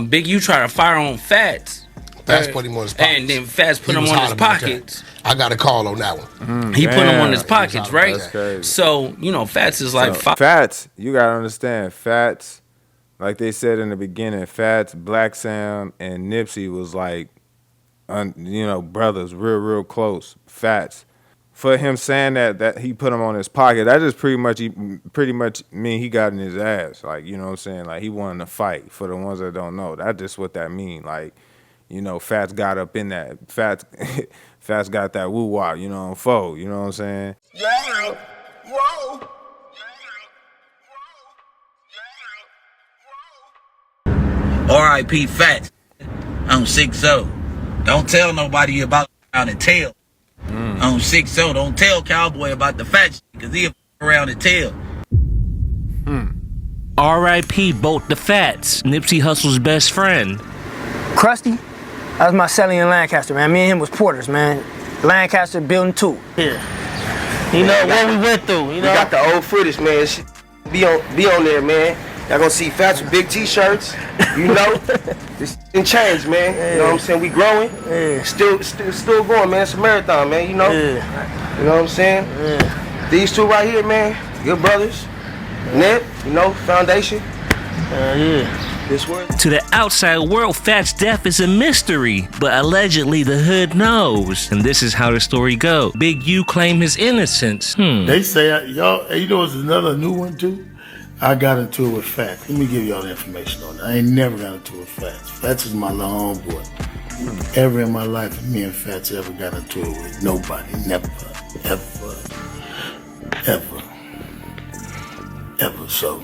Big U tried to fire on Fats. Fats put him on his pockets. And then Fats put him on his pockets. I got a call on that one. He put him on his pockets, right? That's crazy. So, you know, Fats is like... Fats, you got to understand, Fats, like they said in the beginning, Fats, Black Sam, and Nipsey was like, you know, brothers, real close. Fats. For him saying that he put him on his pocket, that just pretty much mean he got in his ass. Like, you know what I'm saying? Like, he wanted to fight, for the ones that don't know. That's just what that mean. Like, you know, Fats got up in that. Fats got that woo-wop, you know, on foe. You know what I'm saying? Yeah. Whoa. R.I.P. Fats. I'm 6-0. Don't tell nobody about around and tell. I'm 6-0. Don't tell Cowboy about the fat shit, because he'll around and tell. R.I.P. both the Fats, Nipsey Hussle's best friend. Krusty, that was my celly in Lancaster, man. Me and him was porters, man. Lancaster building 2. Yeah. You know what we went through, you know? We got the old footage, man. Be on there, man. Y'all gonna see Fats with big t-shirts, you know? This ain't changed, man. Yeah. You know what I'm saying? We growing. Yeah. Still going, man. It's a marathon, man, you know? Yeah. You know what I'm saying? Yeah. These two right here, man, good brothers. Nip, you know, foundation. Yeah. This word. To the outside world, Fats' death is a mystery, but allegedly the hood knows. And this is how the story goes. Big U claimed his innocence. They say, y'all, you know, it's another new one too. I got into it with Fats. Let me give y'all the information on it. I ain't never got into it with Fats. Fats is my little homeboy. Ever in my life, me and Fats ever got into it with nobody. Never, ever. So,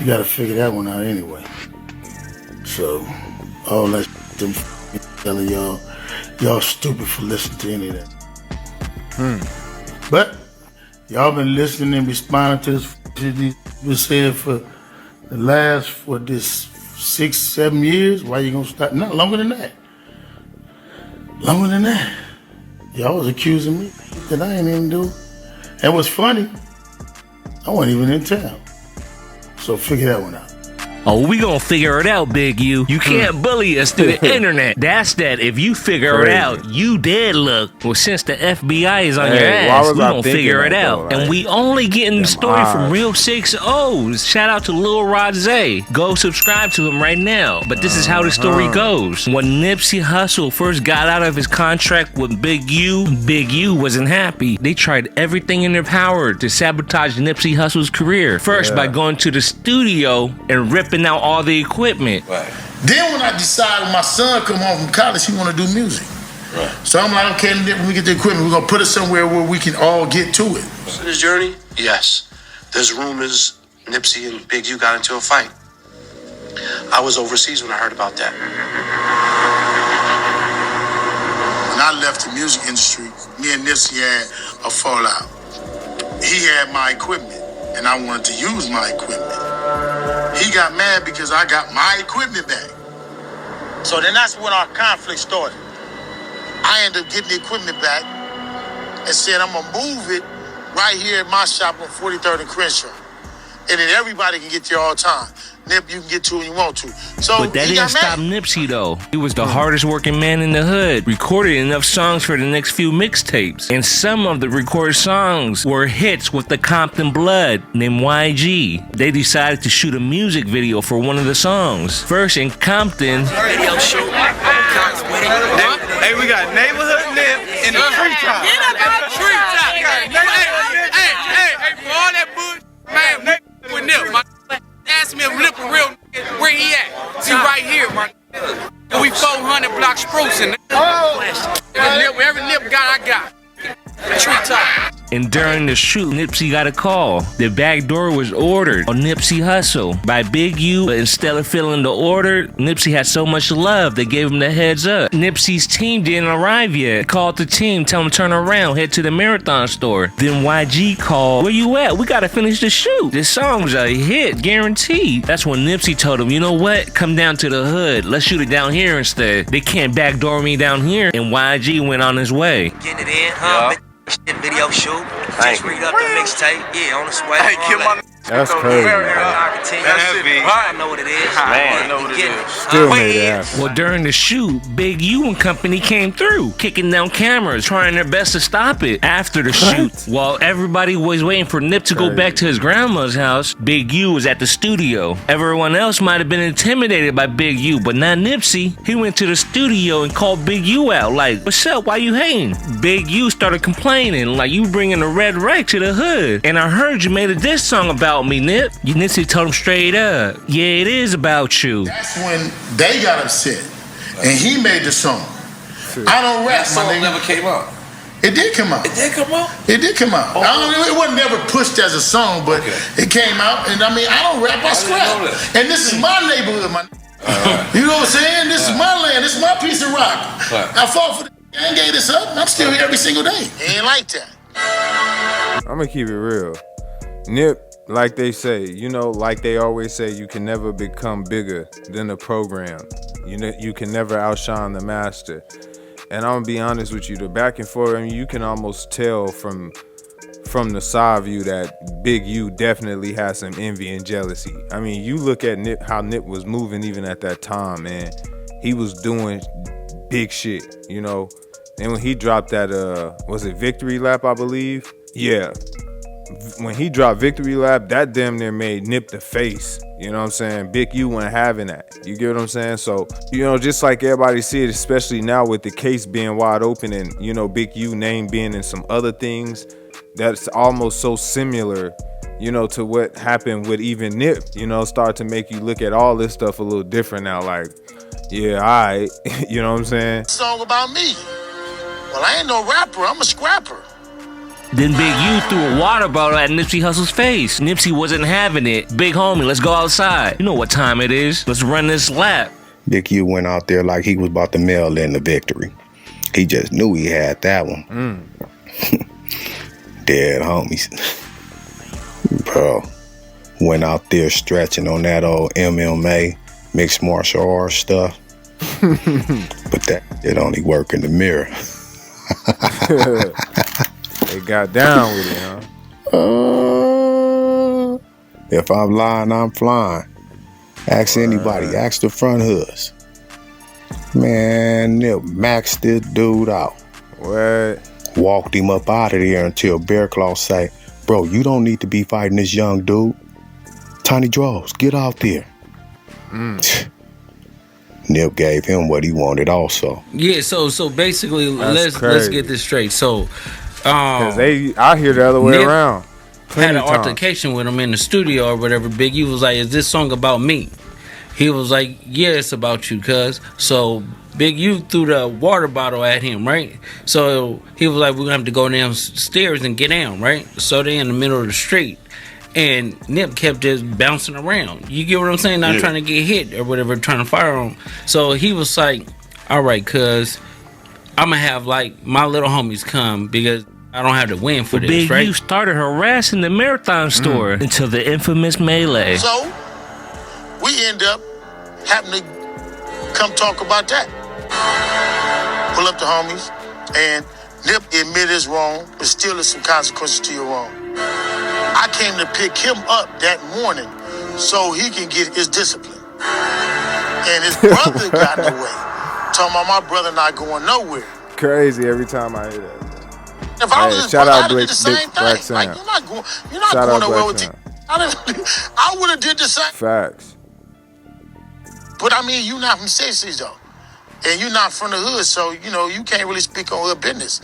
you gotta figure that one out anyway. So, all that them telling y'all stupid for listening to any of that. But, y'all been listening and responding to this shit been saying for the last, 6-7 years. Why you gonna stop? No, longer than that. Y'all was accusing me that I ain't even do. And what's funny, I wasn't even in town. So figure that one out. Oh, we gonna figure it out, Big U. You can't bully us through the internet. That's that. If you figure it out, you dead look. Well, since the FBI is on your ass, we gonna figure it out. Though, and we only getting the story from real 6-0s. Shout out to Lil Rozay. Go subscribe to him right now. But this is how the story goes. When Nipsey Hussle first got out of his contract with Big U wasn't happy. They tried everything in their power to sabotage Nipsey Hussle's career. First, by going to the studio and ripping out all the equipment. Right. Then when I decided when my son come home from college, he want to do music. Right. So I'm like, okay, when we get the equipment, we're going to put it somewhere where we can all get to it. So this journey? Yes. There's rumors Nipsey and Big U got into a fight. I was overseas when I heard about that. When I left the music industry, me and Nipsey had a fallout. He had my equipment, and I wanted to use my equipment. He got mad because I got my equipment back. So then that's when our conflict started. I ended up getting the equipment back and said I'm gonna move it right here at my shop on 43rd and Crenshaw. And then everybody can get there all the time. Nip, you can get to when you want to. So, but that didn't stop Nipsey though. He was the hardest working man in the hood. Recorded enough songs for the next few mixtapes. And some of the recorded songs were hits with the Compton blood named YG. They decided to shoot a music video for one of the songs. First in Compton. Radio shoot. Hey, we got neighborhood Nip in the treetop. Hey, for all that bullshit, man, with Nip, my ask me if Nip a real nigga, where he at? See right here, my nigga. We 400 block sprucing. Every Nip guy I got. Treetop. And during the shoot, Nipsey got a call. The back door was ordered on Nipsey Hussle by Big U, but instead of filling the order, Nipsey had so much love, they gave him the heads up. Nipsey's team didn't arrive yet. Called the team, tell him to turn around, head to the Marathon store. Then YG called, where you at? We gotta finish the shoot. This song's a hit, guaranteed. That's when Nipsey told him, you know what? Come down to the hood. Let's shoot it down here instead. They can't backdoor me down here. And YG went on his way. Getting it in, huh? Video shoot. Just read up the mixtape. Yeah, on the way. Hey, kill my That's crazy. I know what it is. Man, I know what it is. Still made it happen. Well, during the shoot, Big U and company came through, kicking down cameras, trying their best to stop it. After the shoot, while everybody was waiting for Nip to go back to his grandma's house, Big U was at the studio. Everyone else might have been intimidated by Big U, but not Nipsey. He went to the studio and called Big U out, like, "What's up? Why you hating?" Big U started complaining, like, "You bringing a red right to the hood, and I heard you made a diss song about me, Nip." Nipsey told him straight up, "Yeah, it is about you." That's when they got upset, and he made the song. I don't rap, my nigga. Never came out. It did come out. It did come out? It did come out. Oh. It wasn't never pushed as a song, but it came out. And I mean, I don't rap, I scrap. And this is my neighborhood, man. You know what I'm saying? This is my land. This is my piece of rock. I fought for the gang, gave this up, and I'm still here every single day. It ain't like that. I'm gonna keep it real. Nip, like they say, you know, like they always say, you can never become bigger than the program. You know, you can never outshine the master. And I'm gonna be honest with you, the back and forth, I mean, you can almost tell from the side view that Big U definitely has some envy and jealousy. I mean, you look at Nip, how Nip was moving even at that time, man. He was doing big shit, you know. And when he dropped that, was it Victory Lap, I believe? Yeah. When he dropped Victory Lap, that damn near made Nip the face. You know what I'm saying? Big U wasn't having that. You get what I'm saying? So, you know, just like everybody see it, especially now with the case being wide open and, you know, Big U name being in some other things, that's almost so similar, you know, to what happened with even Nip, you know, start to make you look at all this stuff a little different now. Like, yeah, all right. You know what I'm saying? Song about me. Well, I ain't no rapper. I'm a scrapper. Then Big U threw a water bottle at Nipsey Hussle's face. Nipsey wasn't having it. "Big homie, let's go outside. You know what time it is. Let's run this lap." Big U went out there like he was about to mail in the victory. He just knew he had that one. Dead homies. Bro, went out there stretching on that old MMA, mixed martial arts stuff. But that it only work in the mirror. They got down with it, huh? If I'm lying, I'm flying. Ask anybody. Ask the front hoods. Man, Nip maxed this dude out. What? Walked him up out of there until Bear Claw say, "Bro, you don't need to be fighting this young dude. Tiny Draws, get out there." Nip gave him what he wanted also. Yeah, so basically, let's get this straight. So, Cause I hear the other way Nip around. Had an altercation with him in the studio or whatever. Big U was like, "Is this song about me?" He was like, "Yeah, it's about you, cuz." So Big U threw the water bottle at him, right? So he was like, "We're gonna have to go downstairs and get down," right? So they in the middle of the street. And Nip kept just bouncing around. You get what I'm saying? Not trying to get hit or whatever, trying to fire on him. So he was like, "All right, cuz I'm gonna have like my little homies come because I don't have to win for this, Big right?" U started harassing the marathon store until the infamous melee. So, we end up having to come talk about that. Pull up the homies, and Nip admit his wrong, but still there's some consequences to your wrong. I came to pick him up that morning so he can get his discipline. And his brother got in the way. Talking about my brother not going nowhere. Crazy every time I hear that. If I was his brother, I'd have did the same thing. Like, you're not going nowhere with him. I would have did the same. Facts. But I mean, you not from 60s though. And you're not from the hood, so, you know, you can't really speak on hood business.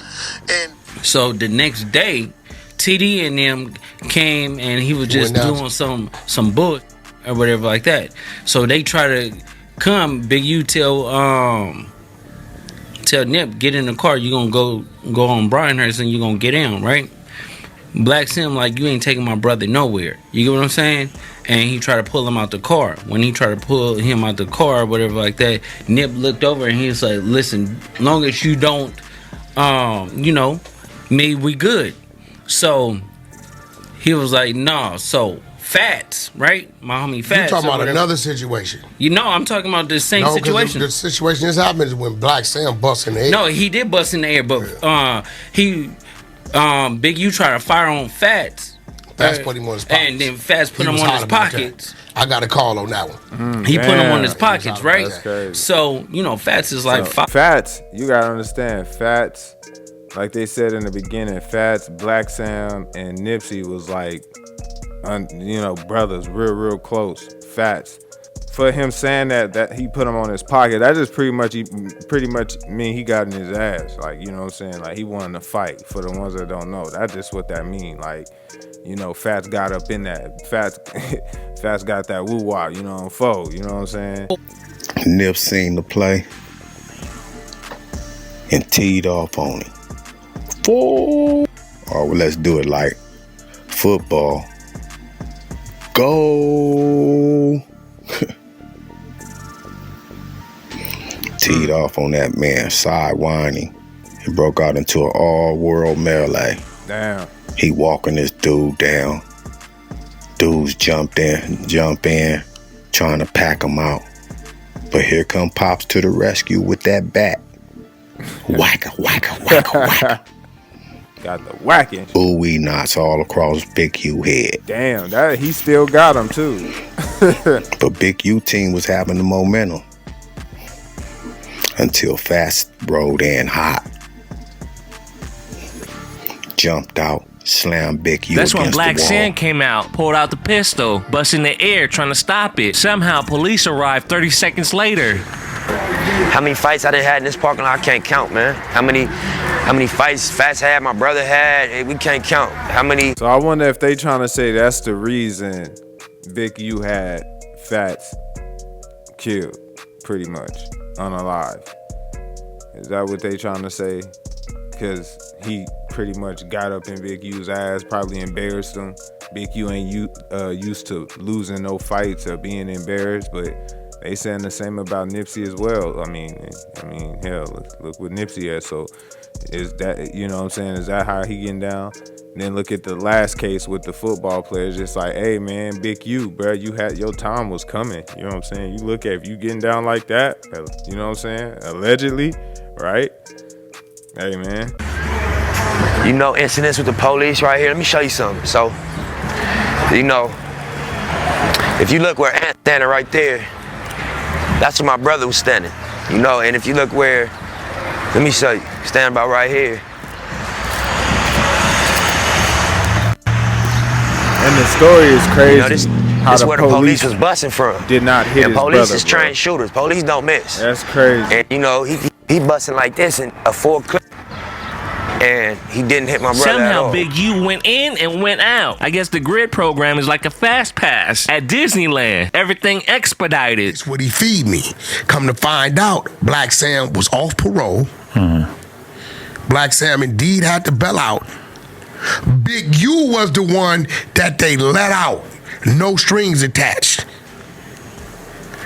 And so the next day, TD and them came and he was just doing some bull or whatever like that. So they try to come. Big U tell Nip, "Get in the car. You gonna go on Bryanhurst and you gonna get down, right?" Black Sim like, "You ain't taking my brother nowhere." You get what I'm saying? And he tried to pull him out the car. When he tried to pull him out the car or whatever like that, Nip looked over and he was like, "Listen, long as you don't, you know, me, we good." So he was like, "Nah." So Fats, right? My homie Fats. You talking about another situation? You know, I'm talking about the same situation. The situation this happens when Black Sam busts in the air. No, he did bust in the air, but Big U tried to fire on Fats. Fats put him on his pockets. And then Fats put him on his pockets. I got a call on that one. He put him on his pockets, right? That's crazy. So, you know, Fats is like... Fats, you gotta understand, Fats, like they said in the beginning, Fats, Black Sam, and Nipsey was like, you know, brothers, real close. Fats. For him saying that he put him on his pocket, that just pretty much mean he got in his ass. Like, you know what I'm saying? Like, he wanted to fight. For the ones that don't know, that's just what that mean. Like, you know, Fats got up in that. Fats got that woo-wah, you know, on foe. You know what I'm saying? Nip seen the play and teed off on him. Or well, let's do it like football. Go. Teed off on that man, sidewinding. He broke out into an all-world melee. Damn. He walking this dude down. Dudes jump in, trying to pack him out. But here come Pops to the rescue with that bat. Whacka, whacka, whacka, whacka. Got the whacking. Ooey knots all across Big U head. Damn, that he still got him too. But Big U team was having the momentum. Until Fast rode in hot. Jumped out, slammed Big U That's when against Black the wall. Sam came out, pulled out the pistol, bust in the air trying to stop it. Somehow police arrived 30 seconds later. How many fights I done had in this parking lot, I can't count, man. How many fights Fats had, my brother had, we can't count. How many? So I wonder if they trying to say that's the reason Big U had Fats killed, pretty much, unalive. Is that what they trying to say? Because he pretty much got up in Big U's ass, probably embarrassed him. Big U ain't used to losing no fights or being embarrassed, but they saying the same about Nipsey as well. I mean, hell, look what Nipsey had. So is that, you know what I'm saying? Is that how he getting down? And then look at the last case with the football players. Just like, hey man, Big U, bro, you had your time was coming. You know what I'm saying? You look at if you getting down like that, you know what I'm saying? Allegedly, right? Hey man. You know, incidents with the police right here. Let me show you something. So, you know, if you look where Ant's standing right there, that's where my brother was standing. You know, and if you look where, let me show you, stand about right here. And the story is crazy. You know, this where the police was busting from. Did not hit and his police brother, is trained shooters. Police don't miss. That's crazy. And you know, he busting like this in a full clip. And he didn't hit my brother at all. Somehow Big U went in and went out. I guess the grid program is like a fast pass at Disneyland. Everything expedited. It's what he feed me. Come to find out, Black Sam was off parole. Black Sam indeed had to bail out. Big U was the one that they let out. No strings attached.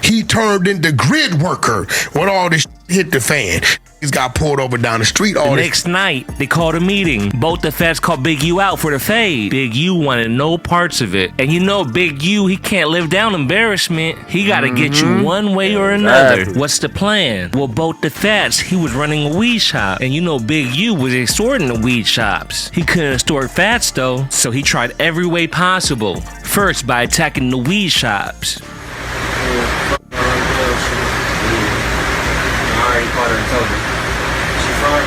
He turned into grid worker when all this hit the fan. He's got pulled over down the street. The next night, they called a meeting. Both the feds called Big U out for the fade. Big U wanted no parts of it. And you know, Big U, he can't live down embarrassment. He gotta get you one way or another. Exactly. What's the plan? Well, both the feds, he was running a weed shop. And you know, Big U was extorting the weed shops. He couldn't extort Fats though, so he tried every way possible. First, by attacking the weed shops. I already called her and told her. She fraud?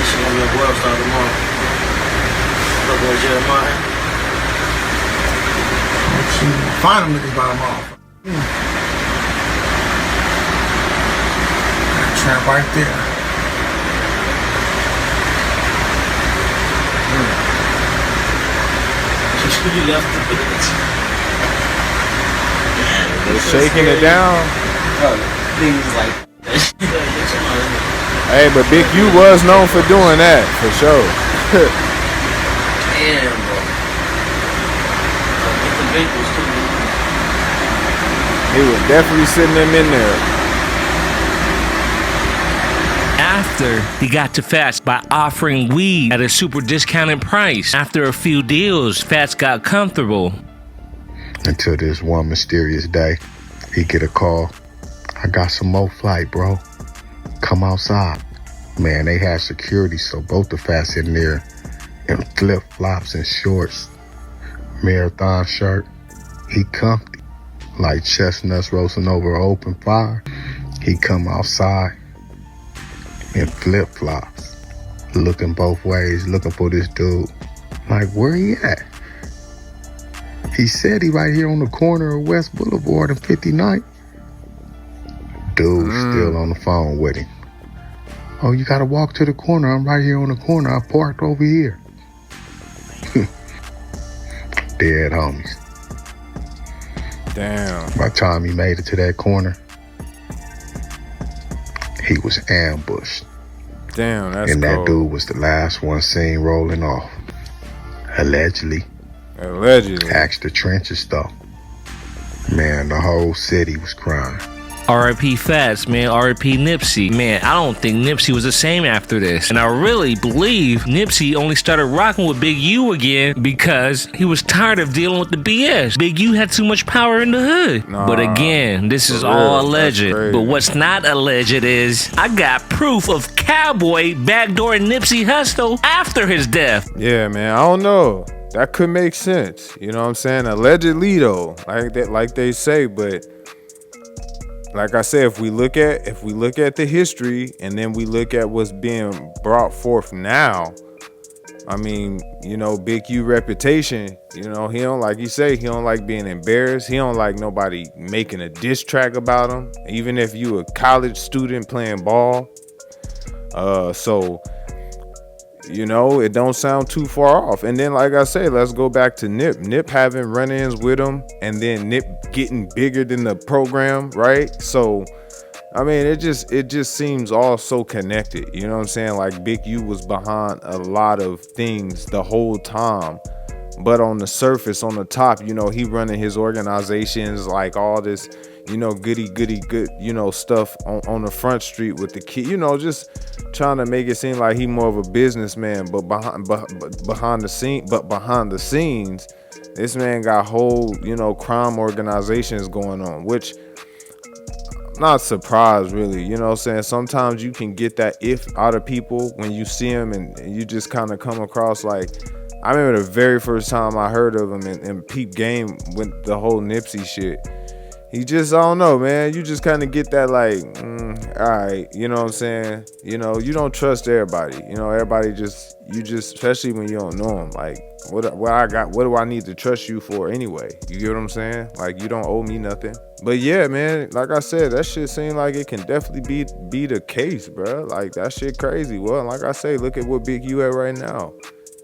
She gonna be a world star tomorrow. Look boy Jeremiah. Find them niggas by them off. Trap right there. You left the bitch. They're shaking it down. Things like Hey, but Big U was known for doing that, for sure. Damn, bro. Get the vapors too. He was definitely sitting them in there. After, he got to Fats by offering weed at a super discounted price. After a few deals, Fats got comfortable. Until this one mysterious day, he get a call. I got some more flight, bro. come outside. Man, they had security, so both the Fats in there in flip-flops and shorts, marathon shirt. He comfy, like chestnuts roasting over an open fire. He come outside in flip-flops, looking both ways, looking for this dude. Like, where he at? He said he right here on the corner of West Boulevard and 59th. Dude's still on the phone with him. Oh, you gotta walk to the corner. I'm right here on the corner. I parked over here. Dead homies. Damn. By the time he made it to that corner, he was ambushed. Damn, that's and that cold. dude was the last one seen rolling off. Allegedly. Asked the trenches though. Man, the whole city was crying. R.I.P. Fats, man. R.I.P. Nipsey. Man, I don't think Nipsey was the same after this. And I really believe Nipsey only started rocking with Big U again because he was tired of dealing with the BS. Big U had too much power in the hood. But again, this is all alleged. But what's not alleged is I got proof of Cowboy backdooring Nipsey Hussle after his death. Yeah, man. I don't know. That could make sense. You know what I'm saying? Allegedly though, like they say, but like I said, if we look at the history and then we look at what's being brought forth now, I mean, you know, Big U reputation, you know, he don't like, you say, he don't like being embarrassed. He don't like nobody making a diss track about him, even if you a college student playing ball. So, you know, it don't sound too far off. And then, like I say, let's go back to Nip. Nip having run-ins with him, and then Nip getting bigger than the program, right? So, I mean, it just seems all so connected. You know what I'm saying? Like Big U was behind a lot of things the whole time. But on the surface, on the top, you know, he running his organizations, like all this, you know, good, you know, stuff on the front street with the kid, you know, just trying to make it seem like he more of a businessman. But behind the scenes, this man got whole, you know, crime organizations going on, which I'm not surprised really. You know what I'm saying? Sometimes you can get that if out of people when you see them and you just kind of come across like, I remember the very first time I heard of him and peep game with the whole Nipsey shit. He just, I don't know, man. You just kind of get that like, all right, you know what I'm saying? You know, you don't trust everybody. You know, everybody just, especially when you don't know them. Like, what do I need to trust you for anyway? You get what I'm saying? Like, you don't owe me nothing. But yeah, man, like I said, that shit seemed like it can definitely be the case, bro. Like, that shit crazy. Well, like I say, look at what Big U at right now.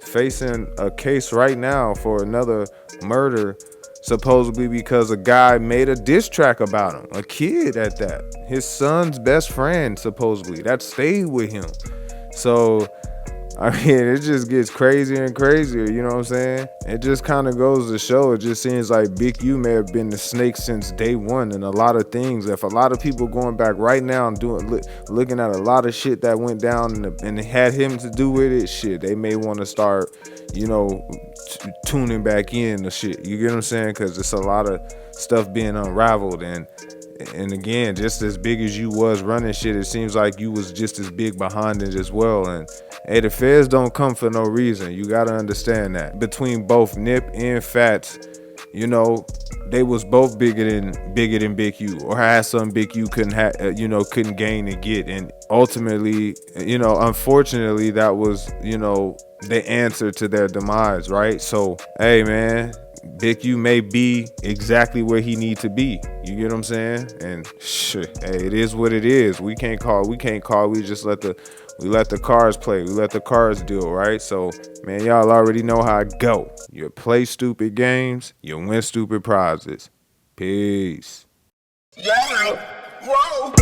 Facing a case right now for another murder, supposedly because a guy made a diss track about him, a kid at that, his son's best friend supposedly that stayed with him. So I mean, it just gets crazier and crazier, you know what I'm saying? It just kind of goes to show, it just seems like Big U may have been the snake since day one, and a lot of things, if a lot of people going back right now and looking at a lot of shit that went down and it had him to do with it, shit, they may want to start, you know, tuning back in the shit, you get what I'm saying? Because it's a lot of stuff being unraveled, and again, just as big as you was running shit, it seems like you was just as big behind it as well. And hey, the feds don't come for no reason. You gotta understand that. Between both Nip and Fats, you know, they was both bigger than Big U, or had something Big U couldn't gain and get. And ultimately, you know, unfortunately, that was, you know, the answer to their demise, right? So hey, man, Big U may be exactly where he need to be. You get what I'm saying? And shit, hey, it is what it is. We can't call. We just let the cards play. We let the cards deal, right? So, man, y'all already know how it go. You play stupid games, you win stupid prizes. Peace. Yeah. Whoa.